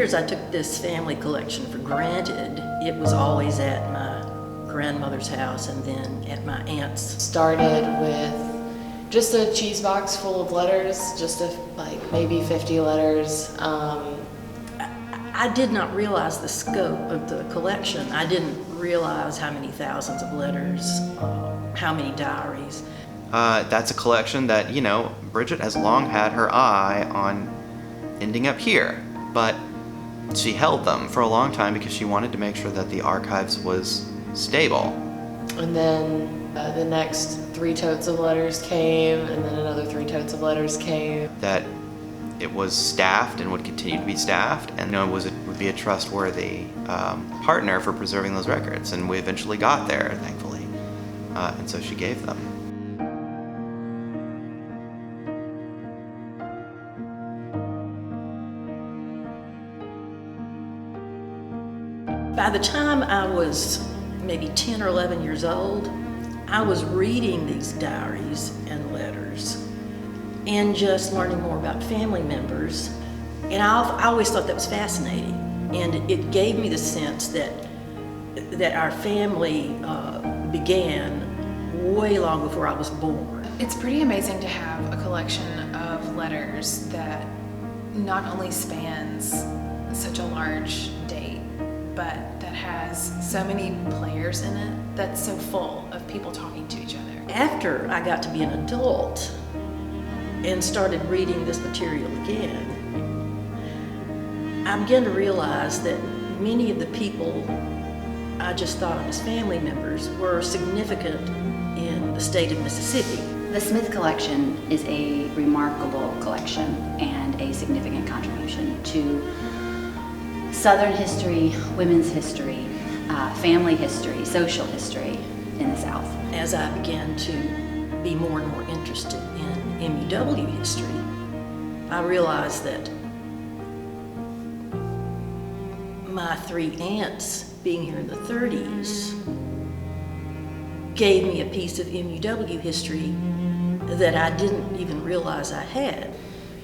years, I took this family collection for granted. It was always at my grandmother's house and then at my aunt's. Started with just a cheese box full of letters, like maybe 50 letters. I did not realize the scope of the collection. I didn't realize how many thousands of letters, how many diaries. That's a collection that, Bridget has long had her eye on ending up here, but she held them for a long time because she wanted to make sure that the archives was stable. And then the next 3 totes of letters came, and then another 3 totes of letters came. That it was staffed and would continue to be staffed, and would be a trustworthy partner for preserving those records. And we eventually got there, thankfully, and so she gave them. By the time I was maybe 10 or 11 years old, I was reading these diaries and letters and just learning more about family members. And I always thought that was fascinating. And it gave me the sense that our family began way long before I was born. It's pretty amazing to have a collection of letters that not only spans such a large date, but that has so many players in it, that's so full of people talking to each other. After I got to be an adult and started reading this material again, I began to realize that many of the people I just thought of as family members were significant in the state of Mississippi. The Smith collection is a remarkable collection and a significant contribution to Southern history, women's history, family history, social history in the South. As I began to be more and more interested in MUW history, I realized that my 3 aunts being here in the 30s gave me a piece of MUW history that I didn't even realize I had.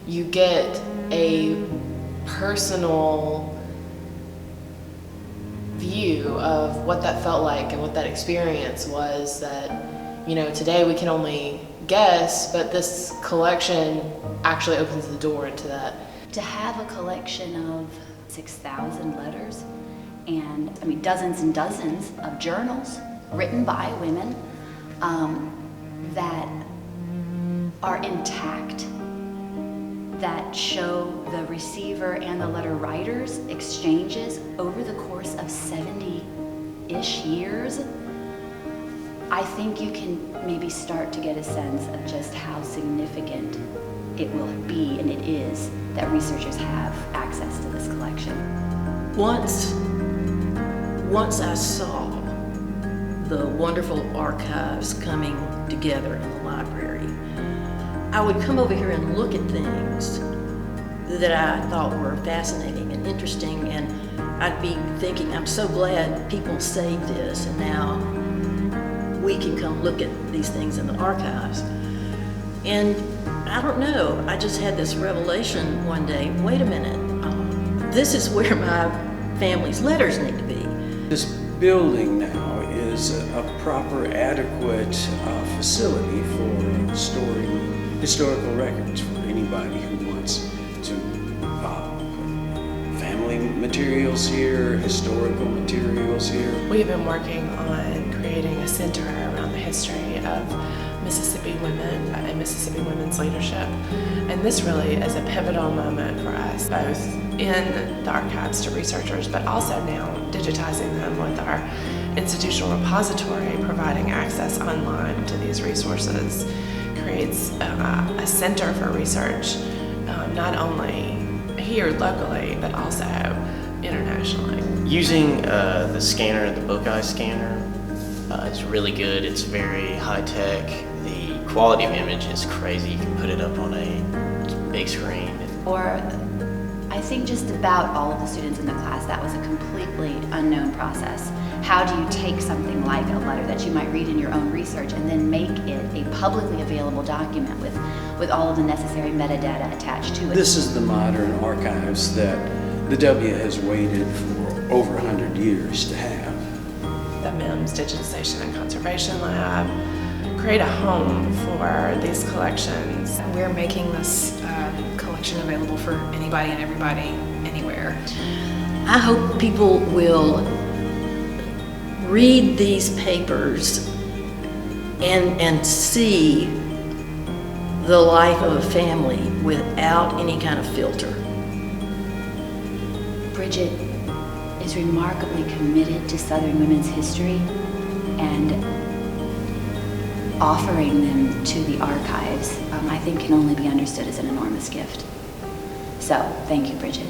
You get a personal view of what that felt like and what that experience was that, today we can only guess, but this collection actually opens the door into that. To have a collection of 6,000 letters and, dozens and dozens of journals written by women that are intact, that show the receiver and the letter writer's exchanges over the course of 70-ish years, I think you can maybe start to get a sense of just how significant it will be, and it is, that researchers have access to this collection. Once I saw the wonderful archives coming together in the library, I would come over here and look at things that I thought were fascinating and interesting, and I'd be thinking, I'm so glad people saved this, and now we can come look at these things in the archives. And I don't know, I just had this revelation one day, wait a minute, this is where my family's letters need to be. This building now is a proper, adequate facility for storing historical records for anybody who wants to put family materials here, historical materials here. We have been working on creating a center around the history of Mississippi women and Mississippi women's leadership. And this really is a pivotal moment for us, both in the archives to researchers, but also now digitizing them with our institutional repository, providing access online to these resources, creates a center for research, not only here locally, but also internationally. Using the scanner, the Bookeye scanner, is really good. It's very high-tech. The quality of image is crazy. You can put it up on a big screen. Or I think just about all of the students in the class, that was a completely unknown process. How do you take something like a letter that you might read in your own research and then make it a publicly available document with all of the necessary metadata attached to it? This is the modern archives that the W has waited for over 100 years to have. The MIMS Digitization and Conservation Lab create a home for these collections. We're making this collection available for anybody and everybody, anywhere. I hope people will read these papers and see the life of a family without any kind of filter. Bridget is remarkably committed to Southern women's history, and offering them to the archives, I think can only be understood as an enormous gift. So, thank you, Bridget.